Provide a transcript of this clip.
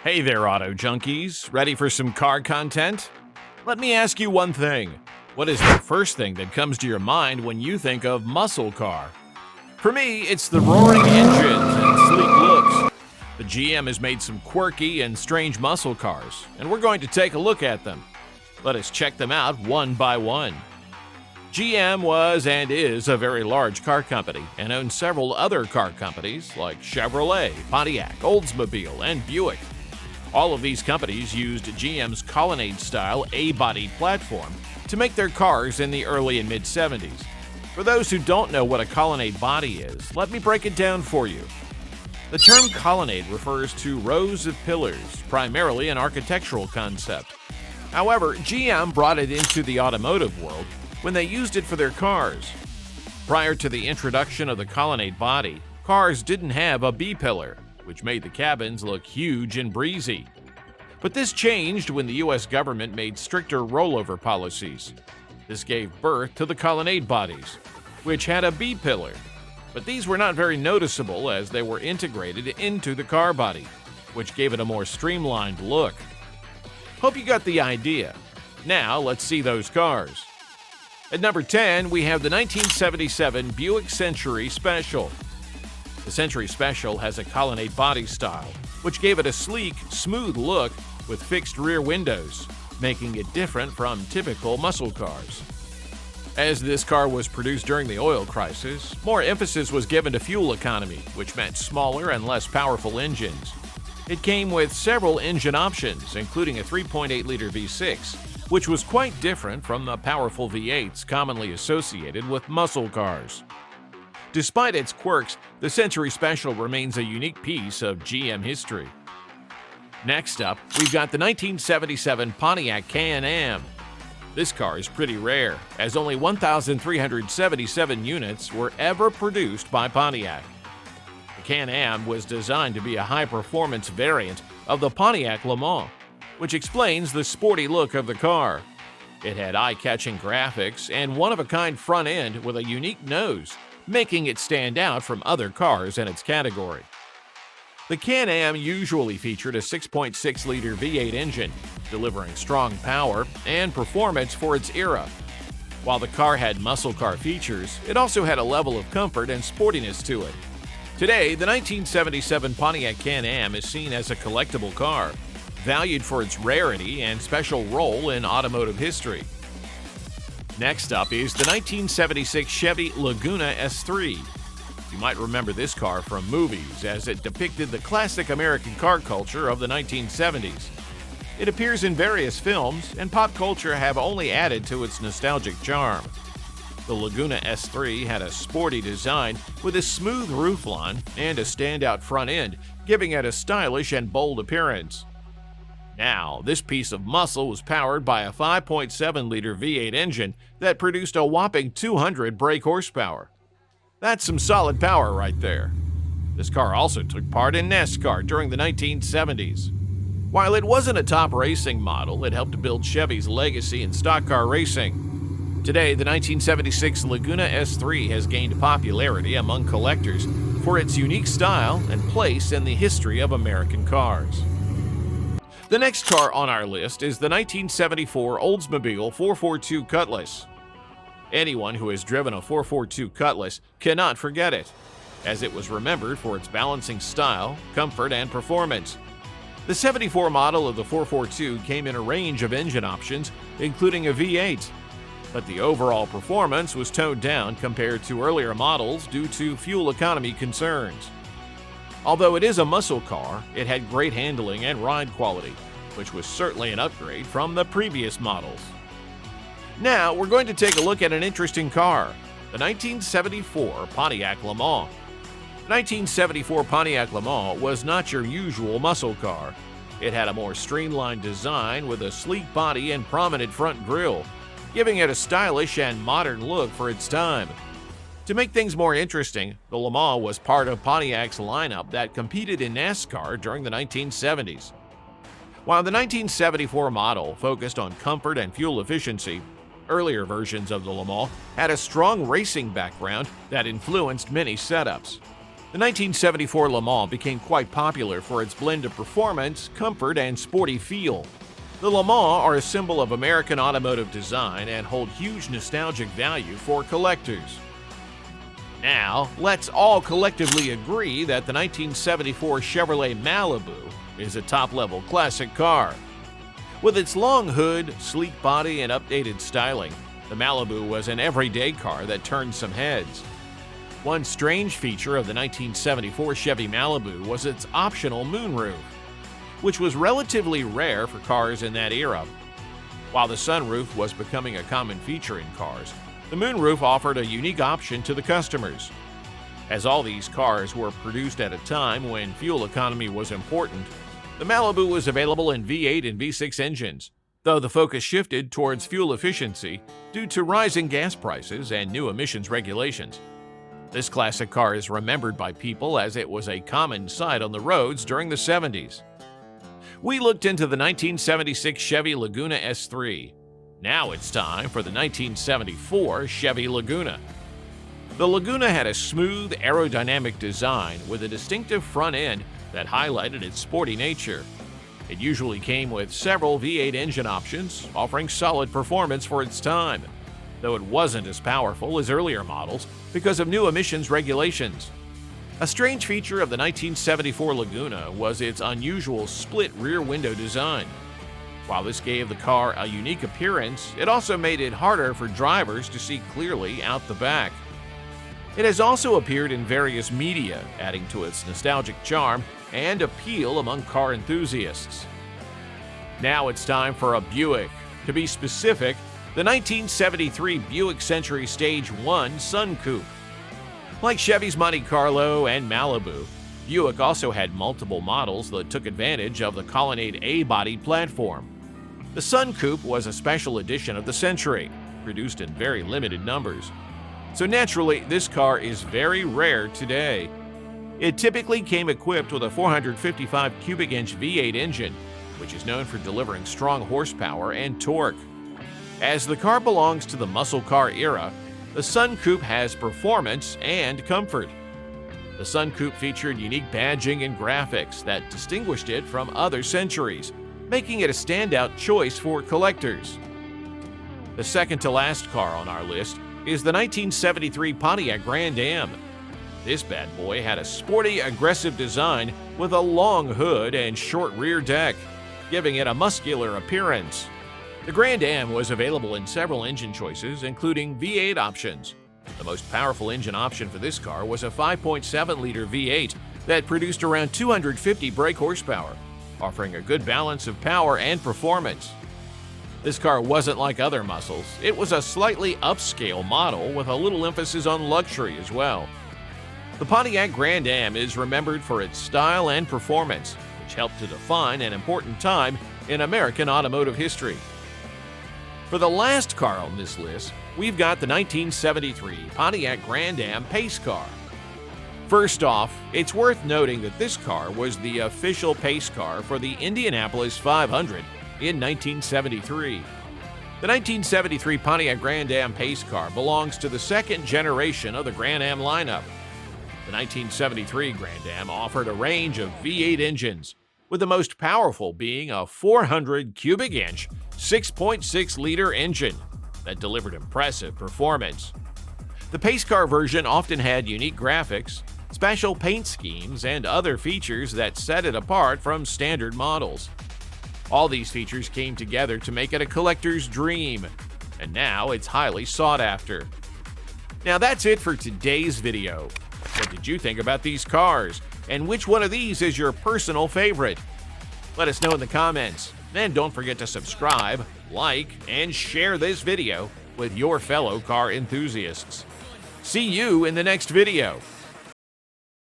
Hey there, auto junkies. Ready for some car content? Let me ask you one thing. What is the first thing that comes to your mind when you think of muscle car? For me, it's the roaring engines and sleek looks. The GM has made some quirky and strange muscle cars, and we're going to take a look at them. Let us check them out one by one. GM was and is a very large car company and owns several other car companies like Chevrolet, Pontiac, Oldsmobile, and Buick. All of these companies used GM's colonnade-style A-body platform to make their cars in the early and mid-70s. For those who don't know what a colonnade body is, let me break it down for you. The term colonnade refers to rows of pillars, primarily an architectural concept. However, GM brought it into the automotive world when they used it for their cars. Prior to the introduction of the colonnade body, cars didn't have a B-pillar, which made the cabins look huge and breezy. But this changed when the US government made stricter rollover policies. This gave birth to the colonnade bodies, which had a B-pillar. But these were not very noticeable as they were integrated into the car body, which gave it a more streamlined look. Hope you got the idea. Now let's see those cars. At number 10, we have the 1977 Buick Century Special. The Century Special has a colonnade body style, which gave it a sleek, smooth look with fixed rear windows, making it different from typical muscle cars. As this car was produced during the oil crisis, more emphasis was given to fuel economy, which meant smaller and less powerful engines. It came with several engine options, including a 3.8-liter V6, which was quite different from the powerful V8s commonly associated with muscle cars. Despite its quirks, the Century Special remains a unique piece of GM history. Next up, we've got the 1977 Pontiac Can-Am. This car is pretty rare, as only 1,377 units were ever produced by Pontiac. The Can-Am was designed to be a high-performance variant of the Pontiac Le Mans, which explains the sporty look of the car. It had eye-catching graphics and one-of-a-kind front end with a unique nose, making it stand out from other cars in its category. The Can-Am usually featured a 6.6-liter V8 engine, delivering strong power and performance for its era. While the car had muscle car features, it also had a level of comfort and sportiness to it. Today, the 1977 Pontiac Can-Am is seen as a collectible car, valued for its rarity and special role in automotive history. Next up is the 1976 Chevy Laguna S3. You might remember this car from movies, as it depicted the classic American car culture of the 1970s. It appears in various films, and pop culture have only added to its nostalgic charm. The Laguna S3 had a sporty design with a smooth roofline and a standout front end, giving it a stylish and bold appearance. Now, this piece of muscle was powered by a 5.7-liter V8 engine that produced a whopping 200 brake horsepower. That's some solid power right there. This car also took part in NASCAR during the 1970s. While it wasn't a top racing model, it helped build Chevy's legacy in stock car racing. Today, the 1976 Laguna S3 has gained popularity among collectors for its unique style and place in the history of American cars. The next car on our list is the 1974 Oldsmobile 442 Cutlass. Anyone who has driven a 442 Cutlass cannot forget it, as it was remembered for its balancing style, comfort, and performance. The 74 model of the 442 came in a range of engine options, including a V8, but the overall performance was toned down compared to earlier models due to fuel economy concerns. Although it is a muscle car, it had great handling and ride quality, which was certainly an upgrade from the previous models. Now, we're going to take a look at an interesting car, the 1974 Pontiac Le Mans. The 1974 Pontiac Le Mans was not your usual muscle car. It had a more streamlined design with a sleek body and prominent front grille, giving it a stylish and modern look for its time. To make things more interesting, the Le Mans was part of Pontiac's lineup that competed in NASCAR during the 1970s. While the 1974 model focused on comfort and fuel efficiency, earlier versions of the Le Mans had a strong racing background that influenced many setups. The 1974 Le Mans became quite popular for its blend of performance, comfort, and sporty feel. The Le Mans are a symbol of American automotive design and hold huge nostalgic value for collectors. Now, let's all collectively agree that the 1974 Chevrolet Malibu is a top-level classic car. With its long hood, sleek body, and updated styling, the Malibu was an everyday car that turned some heads. One strange feature of the 1974 Chevy Malibu was its optional moonroof, which was relatively rare for cars in that era. While the sunroof was becoming a common feature in cars, the moonroof offered a unique option to the customers. As all these cars were produced at a time when fuel economy was important, the Malibu was available in V8 and V6 engines, though the focus shifted towards fuel efficiency due to rising gas prices and new emissions regulations. This classic car is remembered by people as it was a common sight on the roads during the 70s. We looked into the 1976 Chevy Laguna S3. Now it's time for the 1974 Chevy Laguna. The Laguna had a smooth, aerodynamic design with a distinctive front end that highlighted its sporty nature. It usually came with several V8 engine options, offering solid performance for its time, though it wasn't as powerful as earlier models because of new emissions regulations. A strange feature of the 1974 Laguna was its unusual split rear window design. While this gave the car a unique appearance, it also made it harder for drivers to see clearly out the back. It has also appeared in various media, adding to its nostalgic charm and appeal among car enthusiasts. Now it's time for a Buick. To be specific, the 1973 Buick Century Stage 1 Sun Coupe. Like Chevy's Monte Carlo and Malibu, Buick also had multiple models that took advantage of the Colonnade A-body platform. The Sun Coupe was a special edition of the Century, produced in very limited numbers. So naturally, this car is very rare today. It typically came equipped with a 455 cubic inch V8 engine, which is known for delivering strong horsepower and torque. As the car belongs to the muscle car era, the Sun Coupe has performance and comfort. The Sun Coupe featured unique badging and graphics that distinguished it from other Centuries, making it a standout choice for collectors. The second to last car on our list is the 1973 Pontiac Grand Am. This bad boy had a sporty, aggressive design with a long hood and short rear deck, giving it a muscular appearance. The Grand Am was available in several engine choices, including V8 options. The most powerful engine option for this car was a 5.7-liter V8 that produced around 250 brake horsepower, offering a good balance of power and performance. This car wasn't like other muscles. It was a slightly upscale model with a little emphasis on luxury as well. The Pontiac Grand Am is remembered for its style and performance, which helped to define an important time in American automotive history. For the last car on this list, we've got the 1973 Pontiac Grand Am pace car. First off, it's worth noting that this car was the official pace car for the Indianapolis 500 in 1973. The 1973 Pontiac Grand Am pace car belongs to the second generation of the Grand Am lineup. The 1973 Grand Am offered a range of V8 engines, with the most powerful being a 400 cubic inch 6.6-liter engine that delivered impressive performance. The pace car version often had unique graphics, special paint schemes, and other features that set it apart from standard models. All these features came together to make it a collector's dream, and now it's highly sought after. Now that's it for today's video. What did you think about these cars? And which one of these is your personal favorite? Let us know in the comments. And don't forget to subscribe, like, and share this video with your fellow car enthusiasts. See you in the next video.